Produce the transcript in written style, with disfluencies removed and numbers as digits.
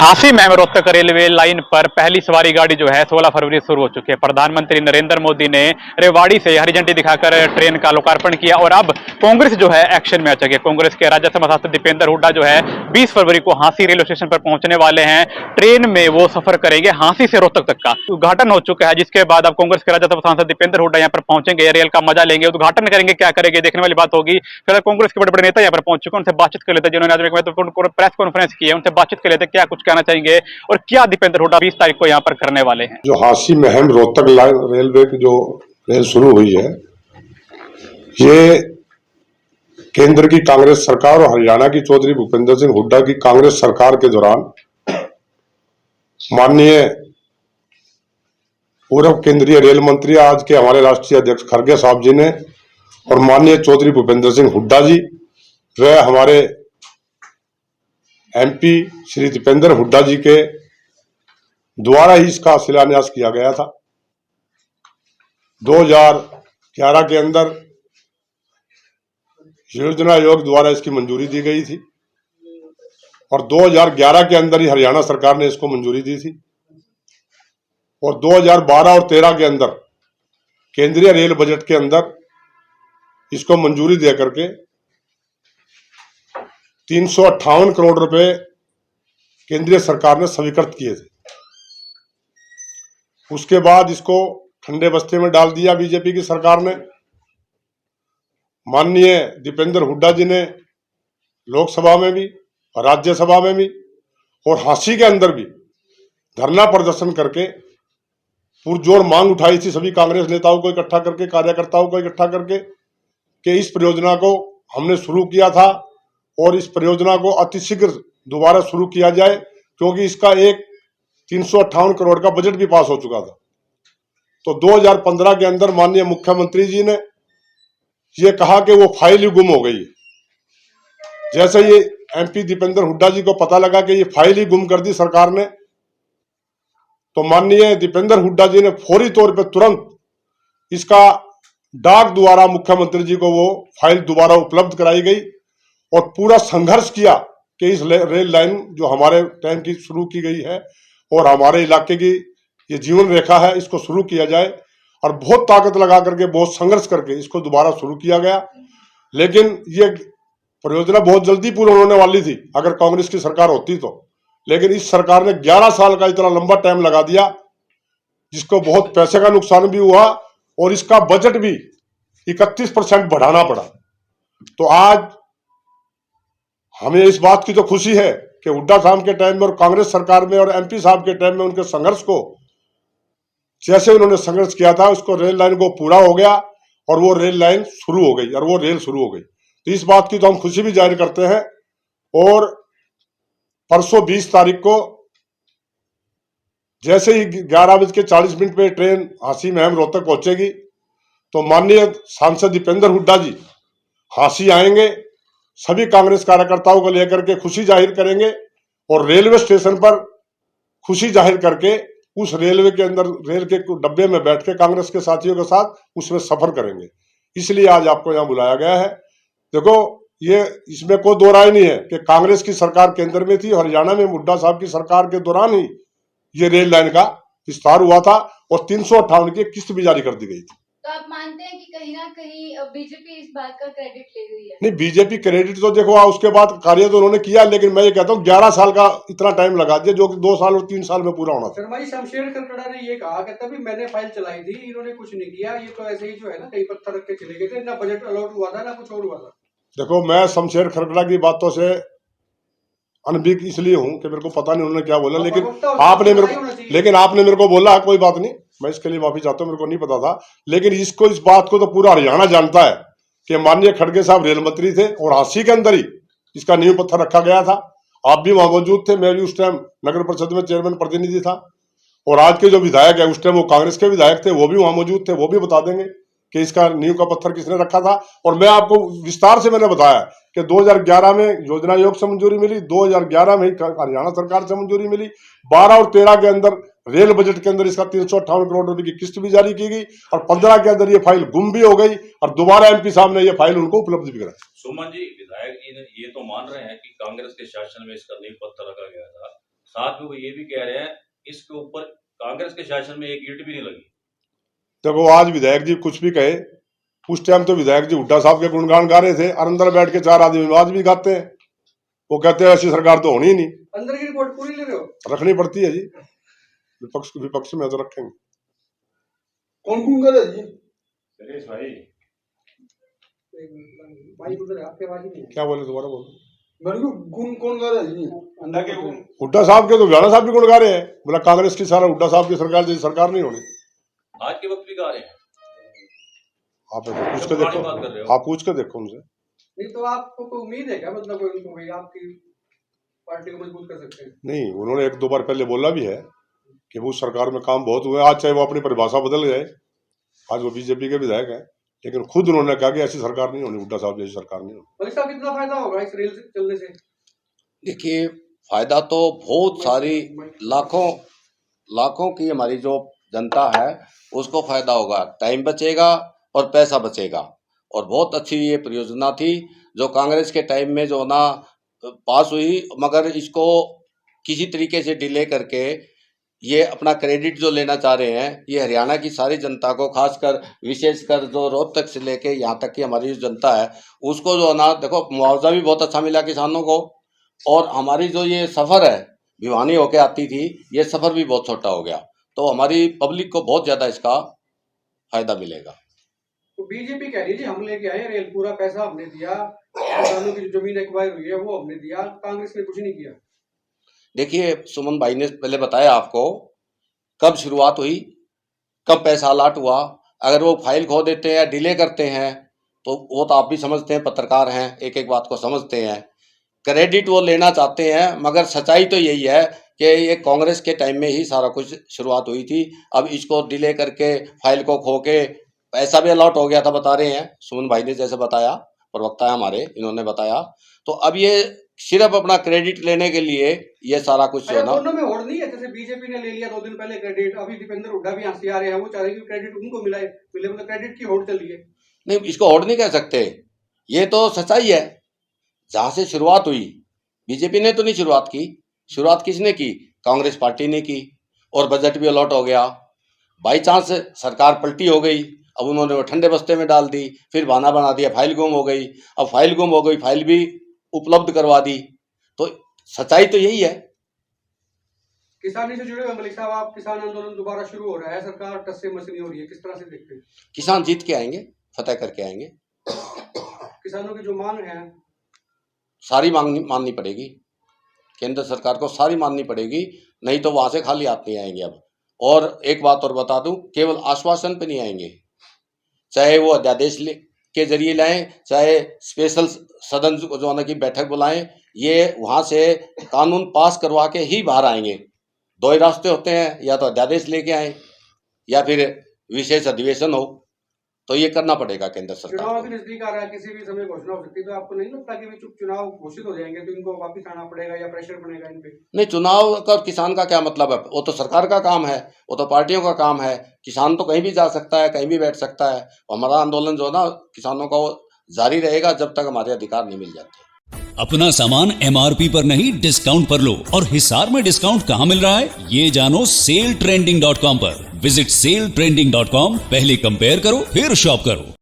झांसी में Rohtak railway line पर पहली सवारी गाड़ी जो है 16 फरवरी से शुरू हो चुकी है। प्रधानमंत्री नरेंद्र मोदी ने रेवाड़ी से हरी झंडी दिखाकर ट्रेन का लोकार्पण किया और अब कांग्रेस जो है एक्शन में आ चुकी है। कांग्रेस के राज्यसभा सांसद दीपेंद्र हुड्डा जो है 20 फरवरी को हांसी रेलवे स्टेशन पर पहुंचने वाले हैं। ट्रेन में वो सफर करेंगे हांसी से रोहतक तक का उद्घाटन हो चुका है, जिसके बाद अब कांग्रेस के राज्यसभा सांसद दीपेंद्र हुड्डा यहाँ पर पहुंचेंगे, रेल का मजा लेंगे, उद्घाटन करेंगे, क्या करेंगे देखने वाली बात होगी। फिर कांग्रेस के बड़े बड़े नेता यहाँ पर पहुंच चुके हैं, उनसे बातचीत कर लेते हैं, जिन्होंने आज एक महत्वपूर्ण प्रेस कॉन्फ्रेंस की है, उनसे बातचीत कर लेते हैं, क्या कुछ कहना चाहेंगे और क्या दीपेंद्र हुड्डा 20 तारीख को यहाँ पर करने वाले हैं। जो हांसी महम रोहतक रेलवे की जो रेल शुरू हुई है, ये केंद्र की कांग्रेस सरकार और हरियाणा की चौधरी भूपेंद्र सिंह हुड्डा की कांग्रेस सरकार के दौरान माननीय पूर्व केंद्रीय रेल मंत्री आज के हमारे राष्ट्रीय अध्यक्ष खड़गे साहब जी ने और माननीय चौधरी भूपेंद्र सिंह हुड्डा जी व हमारे एमपी श्री दीपेंद्र हुड्डा जी के द्वारा ही इसका शिलान्यास किया गया था। 2011 के अंदर योजना आयोग द्वारा इसकी मंजूरी दी गई थी और 2011 के अंदर ही हरियाणा सरकार ने इसको मंजूरी दी थी और 2012 और 13 के अंदर केंद्रीय रेल बजट के अंदर इसको मंजूरी दे करके 358 करोड़ रुपए केंद्रीय सरकार ने स्वीकृत किए थे। उसके बाद इसको ठंडे बस्ते में डाल दिया बीजेपी की सरकार ने। माननीय दीपेंद्र हुड्डा जी ने लोकसभा में भी और राज्यसभा में भी और हांसी के अंदर भी धरना प्रदर्शन करके पुरजोर मांग उठाई थी सभी कांग्रेस नेताओं को इकट्ठा करके, कार्यकर्ताओं को इकट्ठा करके कि इस परियोजना को हमने शुरू किया था और इस परियोजना को अतिशीघ्र दोबारा शुरू किया जाए, क्योंकि इसका एक 358 करोड़ का बजट भी पास हो चुका था। तो 2015 के अंदर माननीय मुख्यमंत्री जी ने ये कहा कि वो फाइल ही गुम हो गई है। जैसे ये एमपी दीपेंद्र हुड्डा जी को पता लगा कि ये फाइल ही गुम कर दी सरकार ने, तो माननीय दीपेंद्र हुड्डा जी ने फौरी तौर पर तुरंत इसका डाक द्वारा मुख्यमंत्री जी को वो फाइल दोबारा उपलब्ध कराई गई और पूरा संघर्ष किया कि इस रेल लाइन जो हमारे टाइम की शुरू की गई है और हमारे इलाके की ये जीवन रेखा है, इसको शुरू किया जाए और बहुत ताकत लगा करके, बहुत संघर्ष करके इसको दोबारा शुरू किया गया। लेकिन ये परियोजना बहुत जल्दी पूरी होने वाली थी अगर कांग्रेस की सरकार होती तो, लेकिन इस सरकार ने 11 साल का इतना लंबा टाइम लगा दिया, जिसको बहुत पैसे का नुकसान भी हुआ और इसका बजट भी 31% बढ़ाना पड़ा। तो आज हमें इस बात की तो खुशी है कि हुड्डा साहब के टाइम में और कांग्रेस सरकार में और एमपी साहब के टाइम में उनके संघर्ष को, जैसे उन्होंने संघर्ष किया था, उसको रेल लाइन को पूरा हो गया और वो रेल लाइन शुरू हो गई और वो रेल शुरू हो गई। तो इस बात की तो हम खुशी भी जाहिर करते हैं। और परसों 20 तारीख को जैसे ही 11:40 पे ट्रेन हांसी महम रोहतक पहुंचेगी तो माननीय सांसद दीपेंद्र हुड्डा जी हांसी आएंगे, सभी कांग्रेस कार्यकर्ताओं को लेकर के खुशी जाहिर करेंगे और रेलवे स्टेशन पर खुशी जाहिर करके उस रेलवे के अंदर रेल के डब्बे में बैठ के कांग्रेस के साथियों के साथ उसमें सफर करेंगे। इसलिए आज आपको यहाँ बुलाया गया है। देखो, ये इसमें कोई दो राय नहीं है कि कांग्रेस की सरकार केंद्र में थी, हरियाणा में हुड्डा साहब की सरकार के दौरान ही ये रेल लाइन का विस्तार हुआ था और 358 की किस्त भी जारी कर दी गई थी। तो आप मानते हैं कि कहीं ना कहीं बीजेपी इस बात का क्रेडिट ले रही है? नहीं, बीजेपी क्रेडिट तो देखो उसके बाद कार्य तो उन्होंने किया, लेकिन मैं ये कहता हूँ 11 साल का इतना टाइम लगा दिया जो कि 2 साल और 3 साल में पूरा होना था। शर्मा जी, शमशेर खरकड़ा ने ये कहा, कहता भी मैंने फाइल चलाई थी, इन्होंने कुछ नहीं किया, ये तो ऐसे ही जो है ना कई पत्थर रख के चले गए थे, ना बजट अलॉट हुआ था ना कुछ और हुआ था। देखो, मैं शमशेर खरकड़ा की बातों से अनभिज्ञ इसलिए हूं कि मेरे को पता नहीं उन्होंने क्या बोला, लेकिन आपने मेरे को बोला, कोई बात नहीं, मैं इसके लिए माफी चाहता हूं, मेरे को नहीं पता था। लेकिन इस बात को तो पूरा हरियाणा जानता है कि माननीय खड़गे साहब रेल मंत्री थे और हांसी के अंदर ही इसका नींव पत्थर रखा गया था। आप भी वहां मौजूद थे, मैं भी उस टाइम नगर परिषद में चेयरमैन प्रतिनिधि था और आज के जो विधायक है उस टाइम वो कांग्रेस के विधायक थे, वो भी वहां मौजूद थे, वो भी बता देंगे कि इसका नींव का पत्थर किसने रखा था। और मैं आपको विस्तार से मैंने बताया कि 2011 में योजना आयोग से मंजूरी मिली, 2011 में हरियाणा सरकार से मंजूरी मिली, 12 और 13 के अंदर रेल बजट के अंदर इसका 358 करोड़ रुपए की किस्त भी जारी की गई और 15 के अंदर ये फाइल गुम भी हो गई और दोबारा एमपी साहब ने ये फाइल उनको उपलब्ध भी कराई। सुमन जी, विधायक जी ने ये तो मान रहे हैं कि कांग्रेस के शासन में इसका नींव पत्थर रखा गया था, साथ में वो ये भी कह रहे हैं इसके ऊपर कांग्रेस के शासन में एक ईंट भी नहीं लगी। देखो आज विधायक जी कुछ भी कहे, उस टाइम तो विधायक जी हुड्डा साहब के गुणगान गा रहे थे और अंदर बैठ के 4 आदमी आज भी गाते हैं। वो कहते हैं ऐसी सरकार तो होनी ही नहीं। अंदर की रिपोर्ट पूरी ले रहे हो? रखनी पड़ती है जी, विपक्ष में तो रखेंगे। कौन कौन कर रहा है जी? सुरेश भाई भाई उधर है, आपके आवाज ही नहीं है। क्या बोले, दोबारा बोलो। मेरे को गुण कौन गा रहा है जी? अंदर के गुण हुड्डा साहब के तो हरियाणा साहब भी गुण गा रहे हैं, बोला कांग्रेस की सारा हुड्डा साहब की सरकार जैसी सरकार नहीं होनी। आज के वक्त भी गा रहे हैं। आप ऐसे पूछ के पुरानी बात कर रहे देखो, हो। आप पूछ के देखो उनसे। नहीं तो आपको कोई उम्मीद है क्या, मतलब कोई उनको भाई आपकी पार्टी को मजबूत कर सकते हैं? नहीं, उन्होंने 1-2 बार पहले बोला भी है कि वो सरकार में काम बहुत हुए। आज चाहे वो अपनी परिभाषा बदल जाए, आज वो बीजेपी के विधायक हैं, लेकिन खुद उन्होंने कहा कि ऐसी सरकार नहीं होनी, हुड्डा साहब जैसी सरकार नहीं होनी। मलिक साहब कितना फायदा होगा इस रेल से चलने से? देखिए, फायदा तो बहुत सारी लाखों की हमारी जो जनता है उसको फायदा होगा, टाइम बचेगा और पैसा बचेगा। और बहुत अच्छी ये परियोजना थी जो कांग्रेस के टाइम में जो ना पास हुई, मगर इसको किसी तरीके से डिले करके ये अपना क्रेडिट जो लेना चाह रहे हैं, ये हरियाणा की सारी जनता को, खासकर विशेषकर जो रोहतक से लेके यहाँ तक की हमारी जो जनता है उसको जो ना, देखो मुआवजा भी बहुत अच्छा मिला किसानों को, और हमारी जो ये सफ़र है भिवानी होके आती थी, ये सफ़र भी बहुत छोटा हो गया, तो हमारी पब्लिक को बहुत ज़्यादा इसका फायदा मिलेगा। तो बीजेपी कह रही है जी हम लेके आए रेल, पूरा पैसा हमने दिया, किसानों की जो जमीन एक्वायर हुई है वो हमने दिया, कांग्रेस ने कुछ नहीं किया। देखिए, सुमन भाई ने पहले बताया आपको कब शुरुआत हुई, कब पैसा अलाट हुआ। अगर वो फाइल खो देते हैं, डिले करते हैं, तो वो तो आप भी समझते हैं, पत्रकार हैं, एक एक बात को समझते हैं। क्रेडिट वो लेना चाहते हैं, मगर सच्चाई तो यही है कि ये कांग्रेस के टाइम में ही सारा कुछ शुरुआत हुई थी। अब इसको डिले करके, फाइल को खो के, पैसा भी अलॉट हो गया था, बता रहे हैं सुमन भाई ने जैसे बताया, प्रवक्ता है हमारे, इन्होंने बताया। तो अब ये सिर्फ अपना क्रेडिट लेने के लिए ये सारा कुछ अच्छा, ना, दोनों में होड़ नहीं है? जैसे बीजेपी ने ले लिया 2 दिन पहले क्रेडिट, अभी दीपेंद्र हुड्डा भी यहाँ से आ रहे हैं, वो चाह रहे हैं कि क्रेडिट उनको मिले, मतलब क्रेडिट की होड़ चली है। नहीं, इसको होड़ नहीं कह सकते, ये तो सच्चाई है। जहां से शुरुआत हुई, बीजेपी ने तो नहीं शुरुआत की, शुरुआत किसने की? कांग्रेस पार्टी ने की, और बजट भी अलॉट हो गया। बाई चांस सरकार पलटी हो गई, अब उन्होंने वो ठंडे बस्ते में डाल दी, फिर बहाना बना दिया फाइल गुम हो गई। अब फाइल गुम हो गई, फाइल भी उपलब्ध करवा दी, तो सच्चाई तो यही है। किसानी से जुड़े हुए मलिक साहब, आप किसान आंदोलन दोबारा शुरू हो रहा है, सरकार टस से मस नहीं हो रही है, किस तरह से देखते हैं? किसान जीत के आएंगे, फतेह करके आएंगे। किसानों की जो मांग है सारी माननी पड़ेगी, केंद्र सरकार को सारी माननी पड़ेगी, नहीं तो वहां से खाली हाथ नहीं आएंगे अब। और एक बात और बता दूं, केवल आश्वासन पे नहीं आएंगे, चाहे वो अध्यादेश के जरिए लाएं, चाहे स्पेशल सदन जो ना की बैठक बुलाएं, ये वहां से कानून पास करवा के ही बाहर आएंगे। 2 ही रास्ते होते हैं, या तो अध्यादेश लेके आए या फिर विशेष अधिवेशन हो, तो ये करना पड़ेगा केंद्र सरकार चुनाव को। भी नजदीक आ रहा है, किसी भी समय घोषणा हो सकती है, तो आपको नहीं लगता कि चुनाव घोषित हो जाएंगे तो इनको वापिस आना पड़ेगा या प्रेशर बनेगा इन पे? नहीं, चुनाव का किसान का क्या मतलब है? वो तो सरकार का काम है, वो तो पार्टियों का काम है। किसान तो कहीं भी जा सकता है, कहीं भी बैठ सकता है। हमारा आंदोलन जो है ना किसानों का, वो जारी रहेगा जब तक हमारे अधिकार नहीं मिल जाते। अपना सामान MRP पर नहीं, डिस्काउंट पर लो। और हिसार में डिस्काउंट कहां मिल रहा है ये जानो SaleTrending.com पर। विजिट SaleTrending.com, पहले कंपेयर करो फिर शॉप करो।